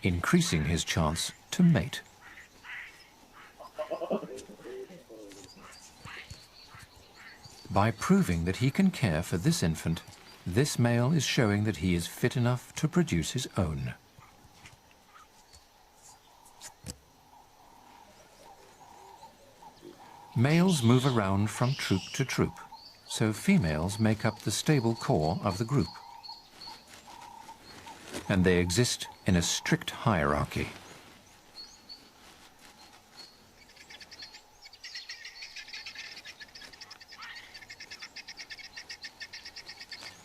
increasing his chance to mate. By proving that he can care for this infant, this male is showing that he is fit enough to produce his own. Males move around from troop to troop, so females make up the stable core of the group. And they exist in a strict hierarchy.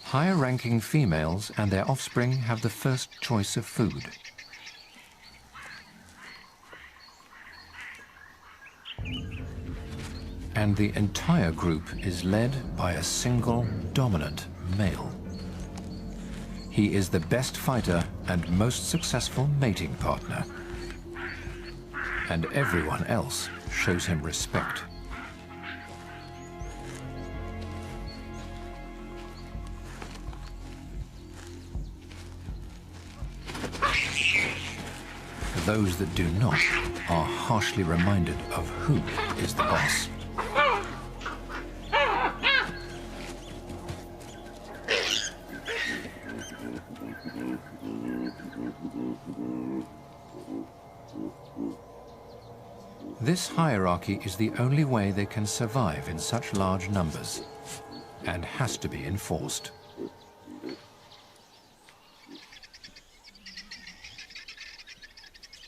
Higher-ranking females and their offspring have the first choice of food. And the entire group is led by a single dominant male. He is the best fighter and most successful mating partner. And everyone else shows him respect. Those that do not are harshly reminded of who is the boss. This hierarchy is the only way they can survive in such large numbers, and has to be enforced.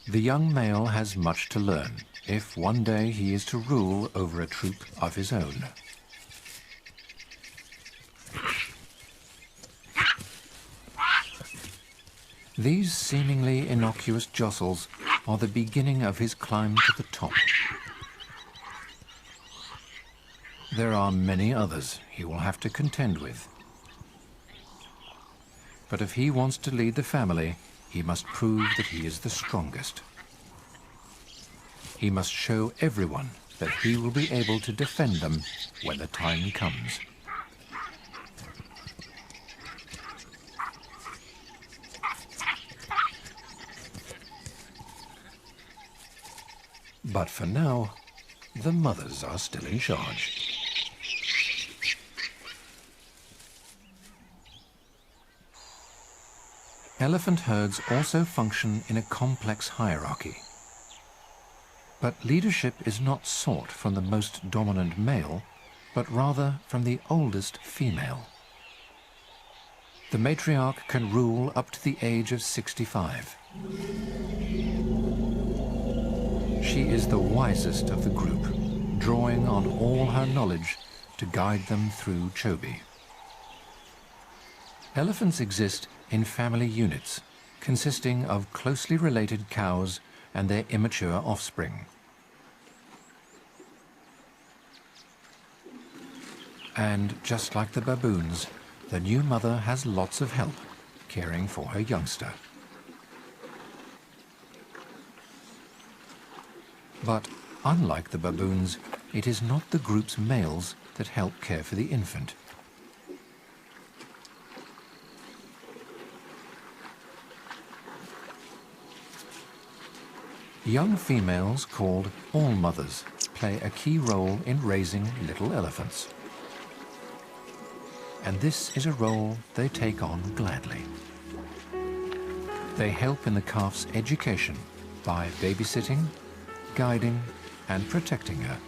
The young male has much to learn if one day he is to rule over a troop of his own. These seemingly innocuous jostles are the beginning of his climb to the top. There are many others he will have to contend with. But if he wants to lead the family, he must prove that he is the strongest. He must show everyone that he will be able to defend them when the time comes. But for now, the mothers are still in charge. Elephant herds also function in a complex hierarchy. But leadership is not sought from the most dominant male, but rather from the oldest female. The matriarch can rule up to the age of 65. She is the wisest of the group, drawing on all her knowledge to guide them through Chobe. Elephants exist in family units, consisting of closely related cows and their immature offspring. And just like the baboons, the new mother has lots of help caring for her youngster. But unlike the baboons, it is not the group's males that help care for the infant. Young females called all-mothers play a key role in raising little elephants. And this is a role they take on gladly. They help in the calf's education by babysitting, guiding, and protecting her.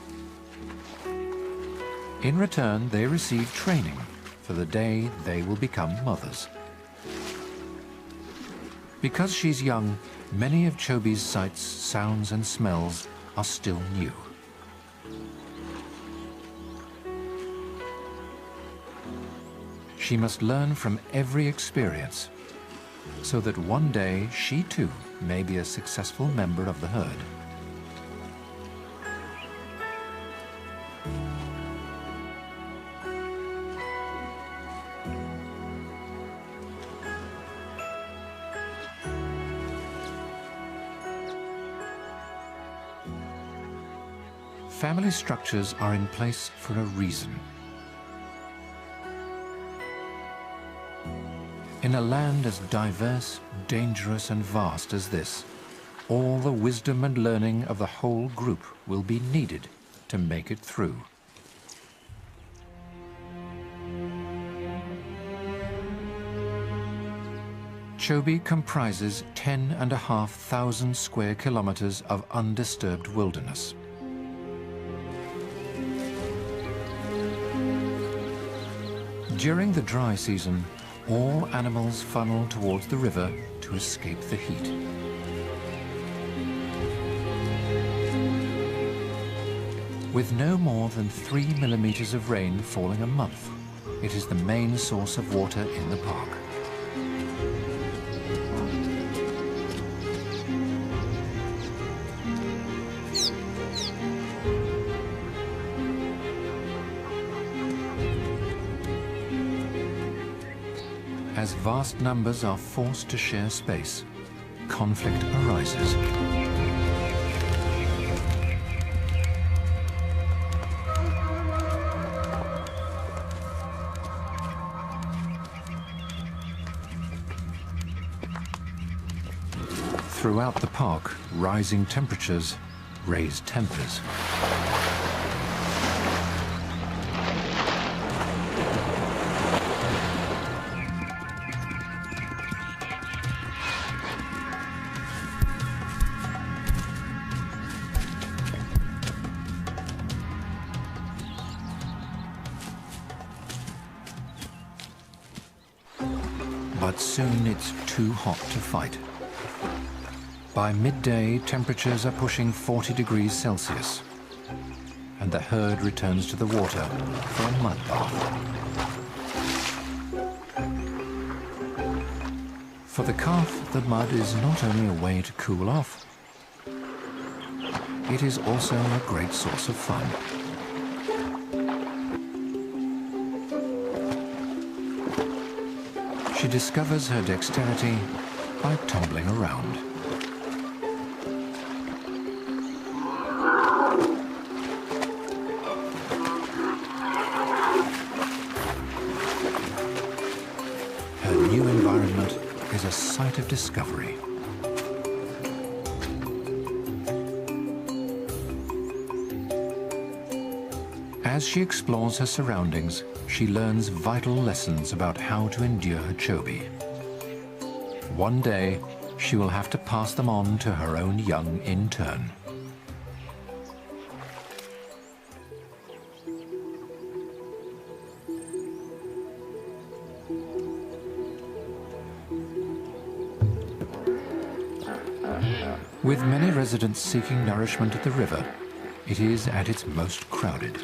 In return, they receive training for the day they will become mothers. Because she's young, many of Chobe's sights, sounds, and smells are still new. She must learn from every experience, so that one day she too may be a successful member of the herd. Family structures are in place for a reason. In a land as diverse, dangerous and vast as this, all the wisdom and learning of the whole group will be needed to make it through. Chobe comprises 10,500 square kilometers of undisturbed wilderness. During the dry season, all animals funnel towards the river to escape the heat. With no more than 3 millimeters of rain falling a month, it is the main source of water in the park. As vast numbers are forced to share space, conflict arises. Throughout the park, rising temperatures raise tempers. But soon it's too hot to fight. By midday, temperatures are pushing 40 degrees Celsius, and the herd returns to the water for a mud bath. For the calf, the mud is not only a way to cool off, it is also a great source of fun. She discovers her dexterity by tumbling around. Her new environment is a site of discovery. As she explores her surroundings, she learns vital lessons about how to endure Chobe. One day, she will have to pass them on to her own young in turn. With many residents seeking nourishment at the river, it is at its most crowded.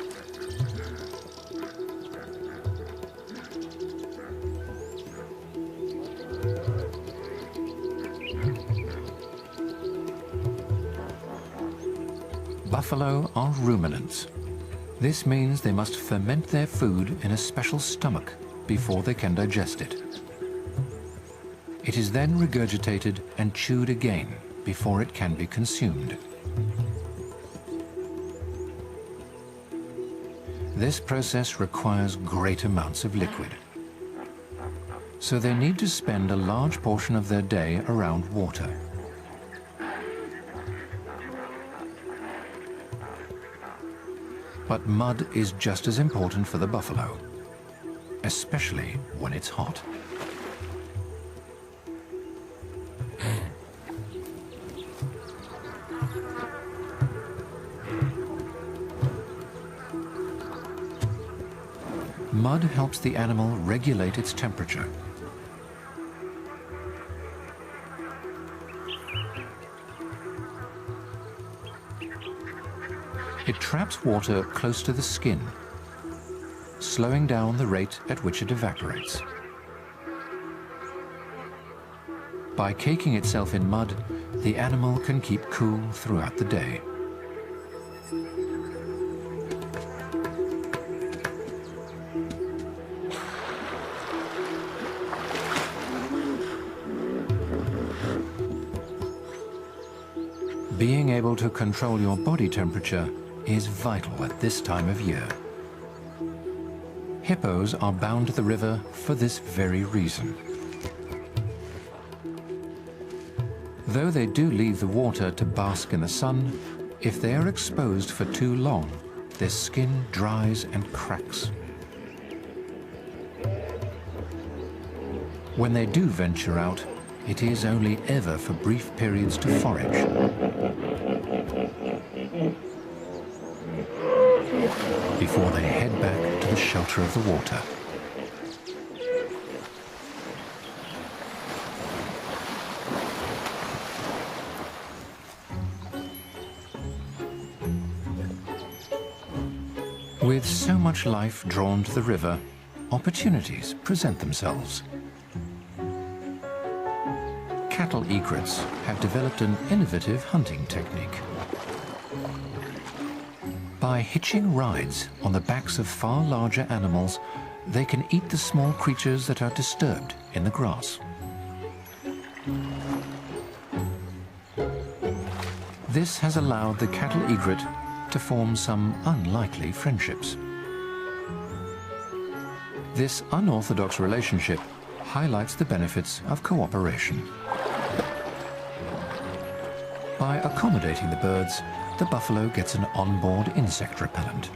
Buffalo are ruminants. This means they must ferment their food in a special stomach before they can digest it. It is then regurgitated and chewed again before it can be consumed. This process requires great amounts of liquid, so they need to spend a large portion of their day around water. But mud is just as important for the buffalo, especially when it's hot. Mud helps the animal regulate its temperature. It traps water close to the skin, slowing down the rate at which it evaporates. By caking itself in mud, the animal can keep cool throughout the day. Being able to control your body temperature is vital at this time of year. Hippos are bound to the river for this very reason. Though they do leave the water to bask in the sun, if they are exposed for too long, their skin dries and cracks. When they do venture out, it is only ever for brief periods to forage. Before they head back to the shelter of the water. With so much life drawn to the river, opportunities present themselves. Cattle egrets have developed an innovative hunting technique. By hitching rides on the backs of far larger animals, they can eat the small creatures that are disturbed in the grass. This has allowed the cattle egret to form some unlikely friendships. This unorthodox relationship highlights the benefits of cooperation. By accommodating the birds, the buffalo gets an onboard insect repellent.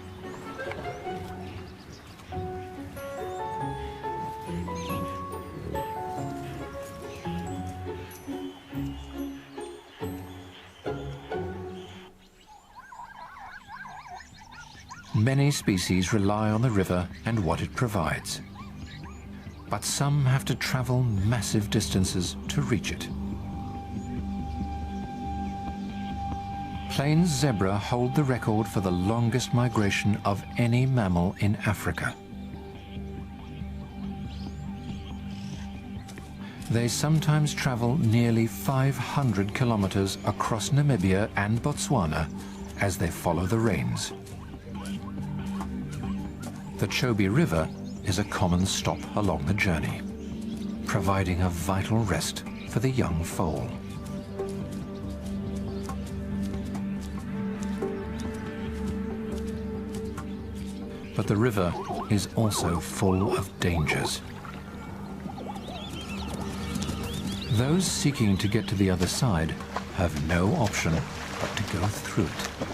Many species rely on the river and what it provides, but some have to travel massive distances to reach it. Plains zebra hold the record for the longest migration of any mammal in Africa. They sometimes travel nearly 500 kilometers across Namibia and Botswana as they follow the rains. The Chobe River is a common stop along the journey, providing a vital rest for the young foal. But the river is also full of dangers. Those seeking to get to the other side have no option but to go through it.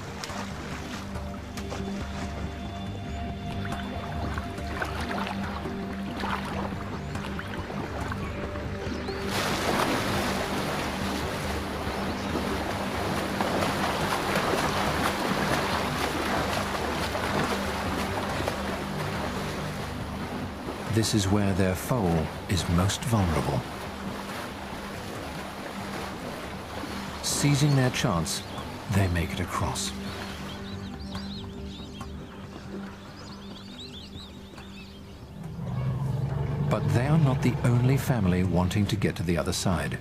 This is where their foal is most vulnerable. Seizing their chance, they make it across. But they are not the only family wanting to get to the other side.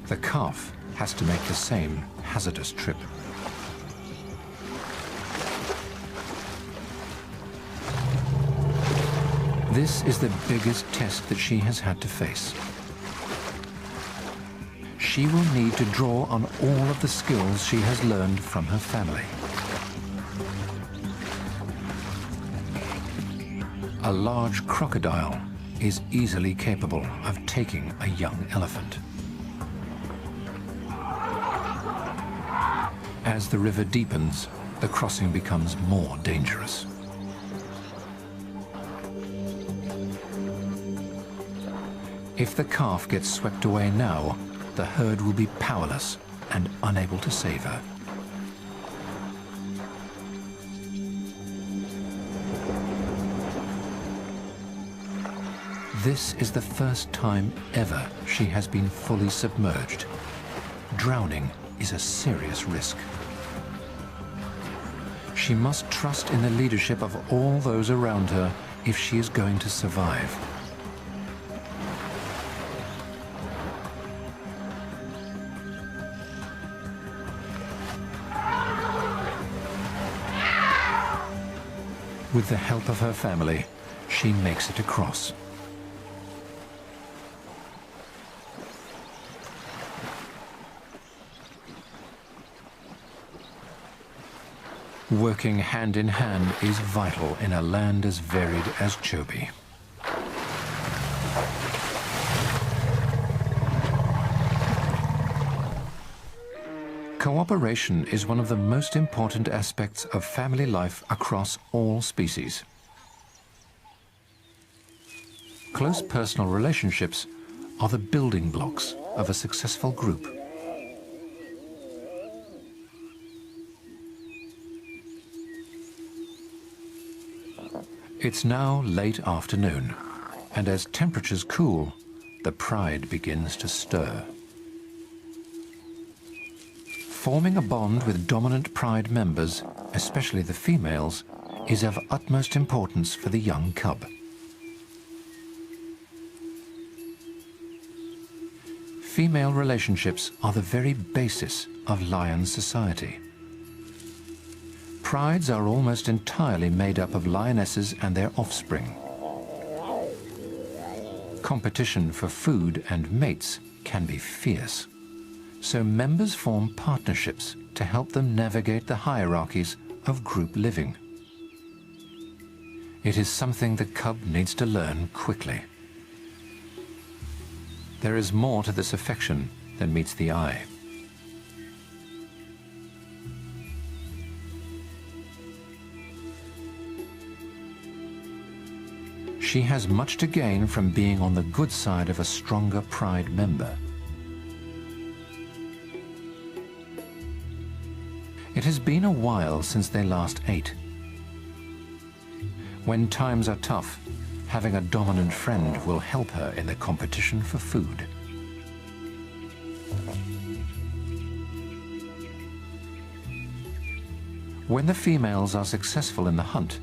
The calf has to make the same hazardous trip. This is the biggest test that she has had to face. She will need to draw on all of the skills she has learned from her family. A large crocodile is easily capable of taking a young elephant. As the river deepens, the crossing becomes more dangerous. If the calf gets swept away now, the herd will be powerless and unable to save her. This is the first time ever she has been fully submerged. Drowning is a serious risk. She must trust in the leadership of all those around her if she is going to survive. With the help of her family, she makes it across. Working hand in hand is vital in a land as varied as Chobe. Cooperation is one of the most important aspects of family life across all species. Close personal relationships are the building blocks of a successful group. It's now late afternoon, and as temperatures cool, the pride begins to stir. Forming a bond with dominant pride members, especially the females, is of utmost importance for the young cub. Female relationships are the very basis of lion society. Prides are almost entirely made up of lionesses and their offspring. Competition for food and mates can be fierce, so members form partnerships to help them navigate the hierarchies of group living. It is something the cub needs to learn quickly. There is more to this affection than meets the eye. She has much to gain from being on the good side of a stronger pride member. It has been a while since they last ate. When times are tough, having a dominant friend will help her in the competition for food. When the females are successful in the hunt,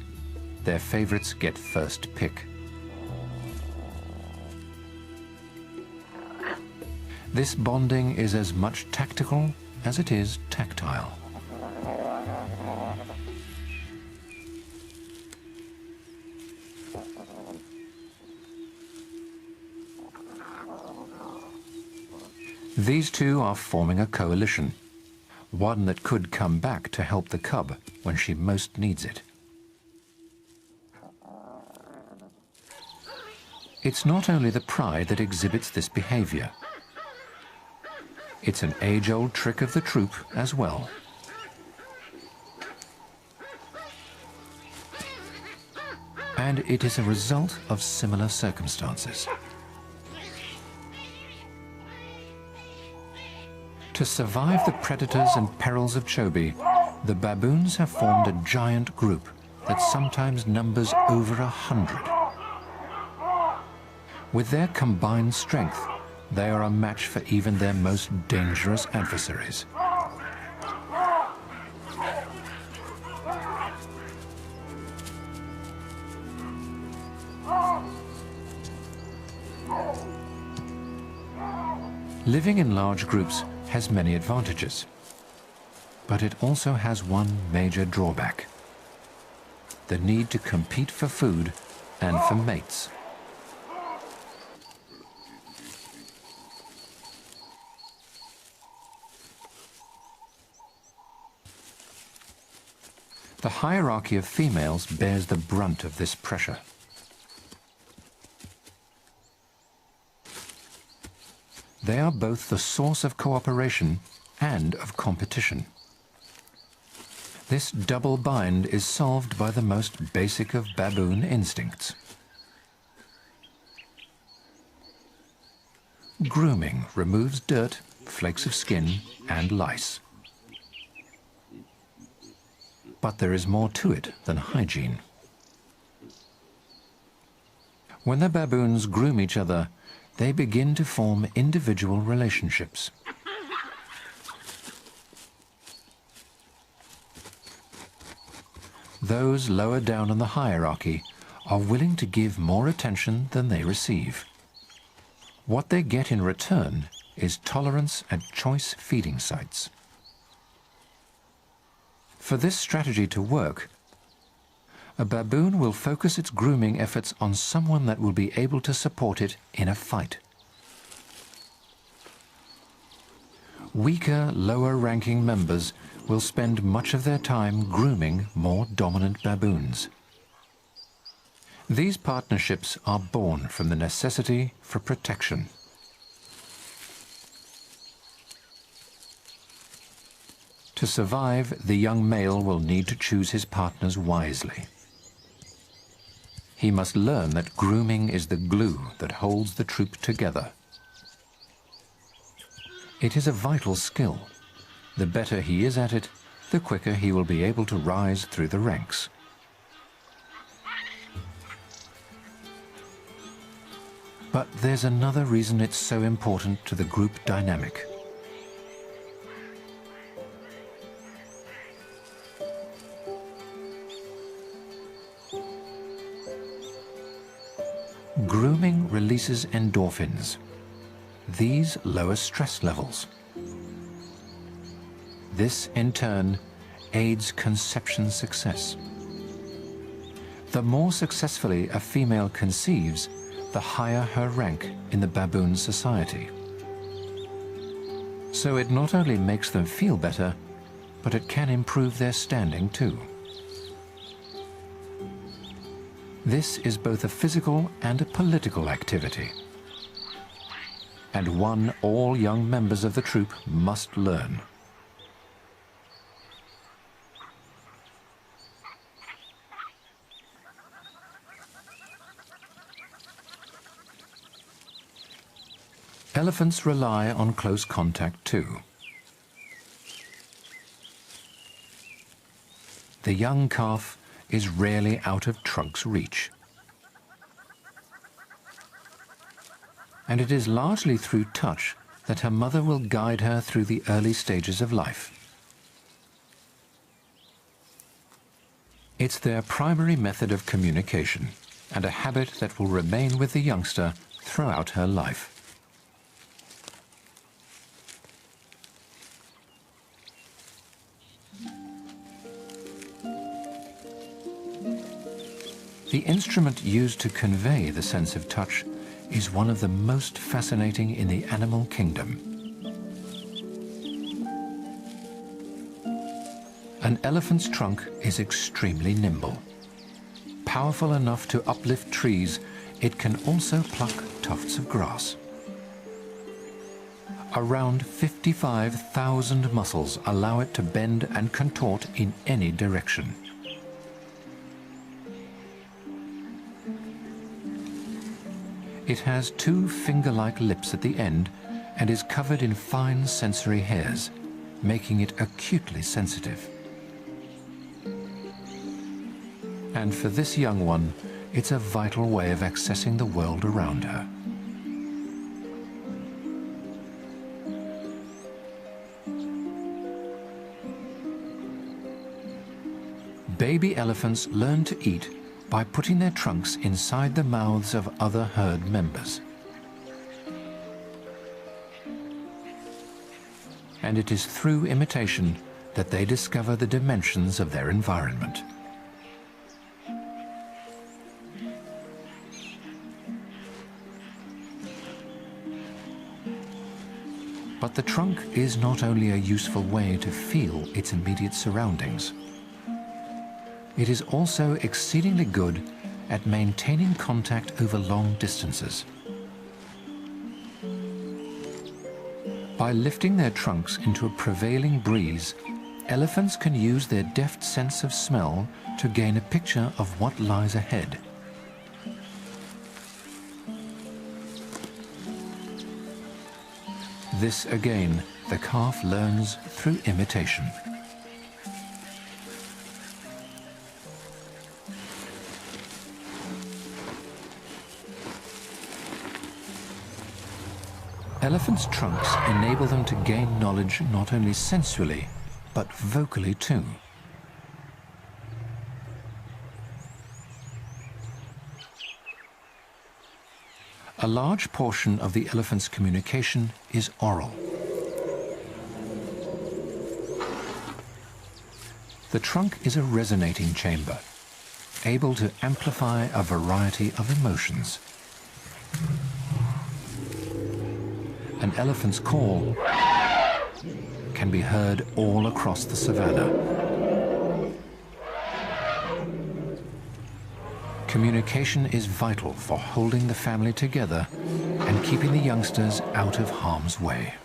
their favorites get first pick. This bonding is as much tactical as it is tactile. These two are forming a coalition, one that could come back to help the cub when she most needs it. It's not only the pride that exhibits this behavior. It's an age-old trick of the troop as well. And it is a result of similar circumstances. To survive the predators and perils of Chobe, the baboons have formed a giant group that sometimes numbers over 100. With their combined strength, they are a match for even their most dangerous adversaries. Living in large groups has many advantages, but it also has one major drawback: the need to compete for food and for mates. The hierarchy of females bears the brunt of this pressure. They are both the source of cooperation and of competition. This double bind is solved by the most basic of baboon instincts. Grooming removes dirt, flakes of skin, and lice. But there is more to it than hygiene. When the baboons groom each other, they begin to form individual relationships. Those lower down in the hierarchy are willing to give more attention than they receive. What they get in return is tolerance at choice feeding sites. For this strategy to work, a baboon will focus its grooming efforts on someone that will be able to support it in a fight. Weaker, lower-ranking members will spend much of their time grooming more dominant baboons. These partnerships are born from the necessity for protection. To survive, the young male will need to choose his partners wisely. He must learn that grooming is the glue that holds the troop together. It is a vital skill. The better he is at it, the quicker he will be able to rise through the ranks. But there's another reason it's so important to the group dynamic. Grooming releases endorphins. These lower stress levels. This, in turn, aids conception success. The more successfully a female conceives, the higher her rank in the baboon society. So it not only makes them feel better, but it can improve their standing too. This is both a physical and a political activity, and one all young members of the troop must learn. Elephants rely on close contact too. The young calf is rarely out of trunk's reach. And it is largely through touch that her mother will guide her through the early stages of life. It's their primary method of communication and a habit that will remain with the youngster throughout her life. The instrument used to convey the sense of touch is one of the most fascinating in the animal kingdom. An elephant's trunk is extremely nimble. Powerful enough to uplift trees, it can also pluck tufts of grass. Around 55,000 muscles allow it to bend and contort in any direction. It has two finger-like lips at the end and is covered in fine sensory hairs, making it acutely sensitive. And for this young one, it's a vital way of accessing the world around her. Baby elephants learn to eat by putting their trunks inside the mouths of other herd members. And it is through imitation that they discover the dimensions of their environment. But the trunk is not only a useful way to feel its immediate surroundings. It is also exceedingly good at maintaining contact over long distances. By lifting their trunks into a prevailing breeze, elephants can use their deft sense of smell to gain a picture of what lies ahead. This again, the calf learns through imitation. Elephants' trunks enable them to gain knowledge not only sensually, but vocally too. A large portion of the elephant's communication is oral. The trunk is a resonating chamber, able to amplify a variety of emotions. An elephant's call can be heard all across the savannah. Communication is vital for holding the family together and keeping the youngsters out of harm's way.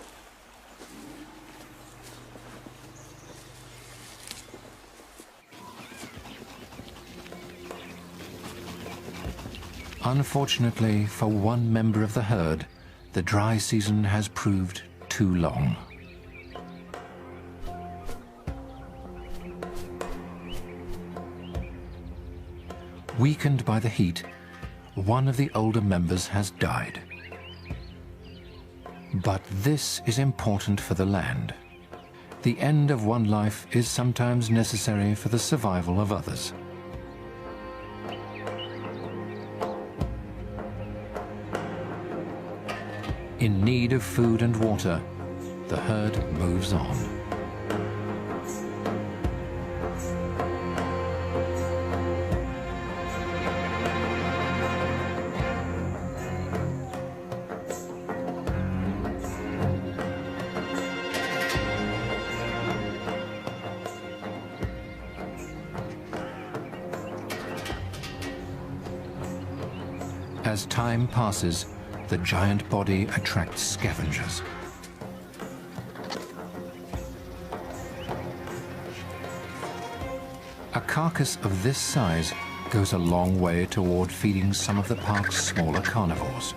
Unfortunately for one member of the herd, the dry season has proved too long. Weakened by the heat, one of the older members has died. But this is important for the land. The end of one life is sometimes necessary for the survival of others. In need of food and water, the herd moves on. As time passes, the giant body attracts scavengers. A carcass of this size goes a long way toward feeding some of the park's smaller carnivores.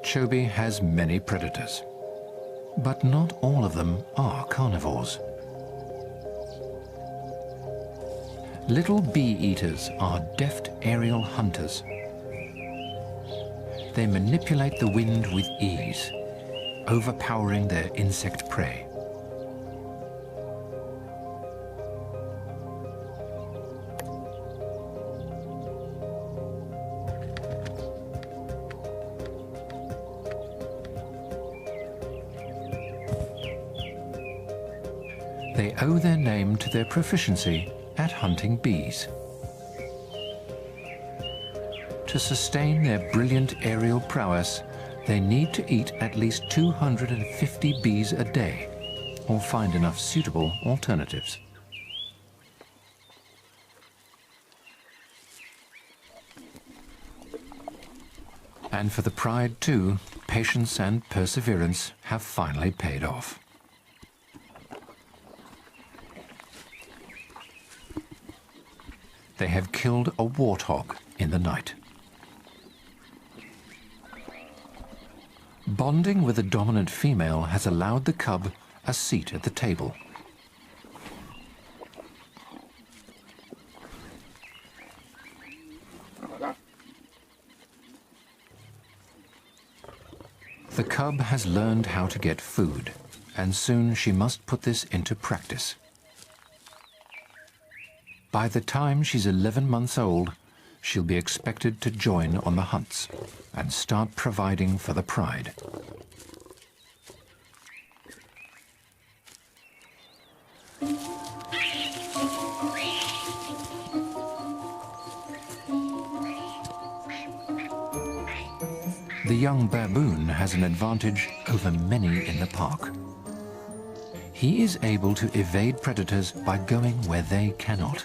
Chobe has many predators, but not all of them are carnivores. Little bee-eaters are deft aerial hunters. They manipulate the wind with ease, overpowering their insect prey. They owe their name to their proficiency at hunting bees. To sustain their brilliant aerial prowess, they need to eat at least 250 bees a day, or find enough suitable alternatives. And for the pride too, patience and perseverance have finally paid off. They have killed a warthog in the night. Bonding with the dominant female has allowed the cub a seat at the table. The cub has learned how to get food, and soon she must put this into practice. By the time she's 11 months old, she'll be expected to join on the hunts and start providing for the pride. The young baboon has an advantage over many in the park. He is able to evade predators by going where they cannot.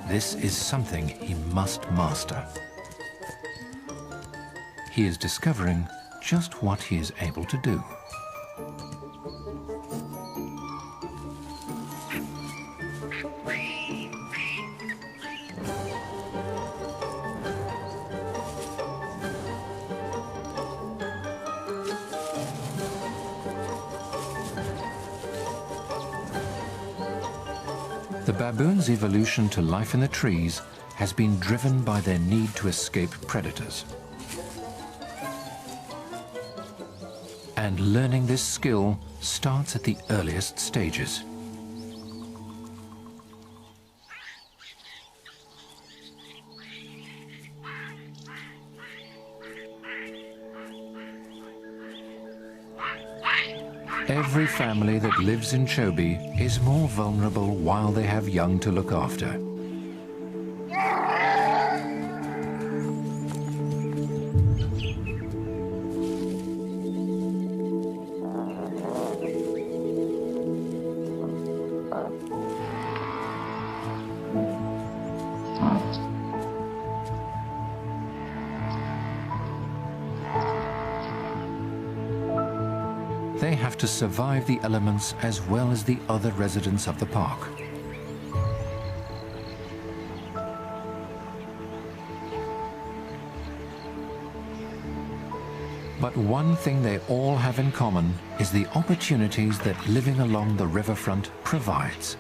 This is something he must master. He is discovering just what he is able to do. The baboon's evolution to life in the trees has been driven by their need to escape predators. And learning this skill starts at the earliest stages. Every family that lives in Chobe is more vulnerable while they have young to look after. they have to survive the elements as well as the other residents of the park. But one thing they all have in common is the opportunities that living along the riverfront provides.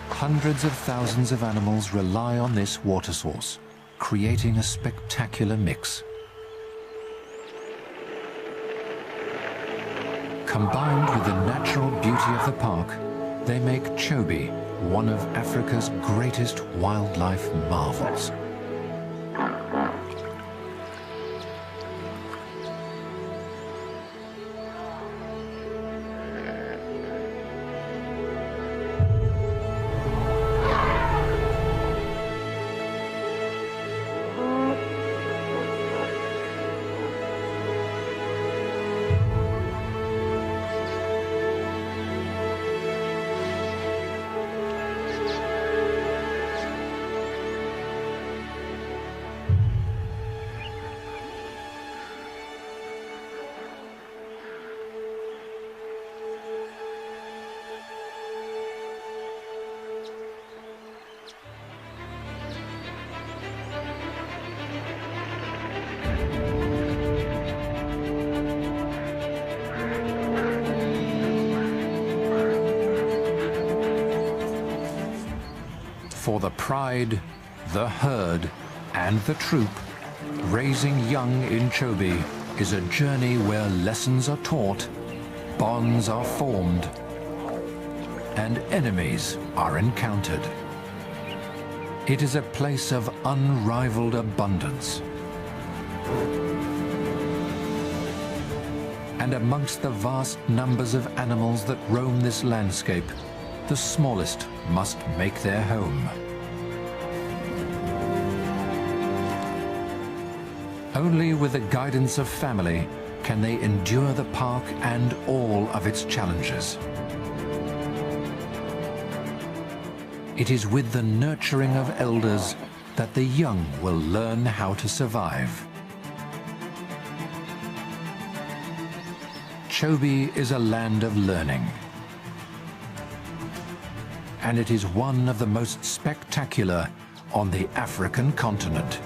Hundreds of thousands of animals rely on this water source, creating a spectacular mix. Combined with the natural beauty of the park, they make Chobe one of Africa's greatest wildlife marvels. For the pride, the herd, and the troop, raising young in Chobe is a journey where lessons are taught, bonds are formed, and enemies are encountered. It is a place of unrivaled abundance. And amongst the vast numbers of animals that roam this landscape, the smallest must make their home. Only with the guidance of family can they endure the park and all of its challenges. It is with the nurturing of elders that the young will learn how to survive. Chobe is a land of learning. And it is one of the most spectacular on the African continent.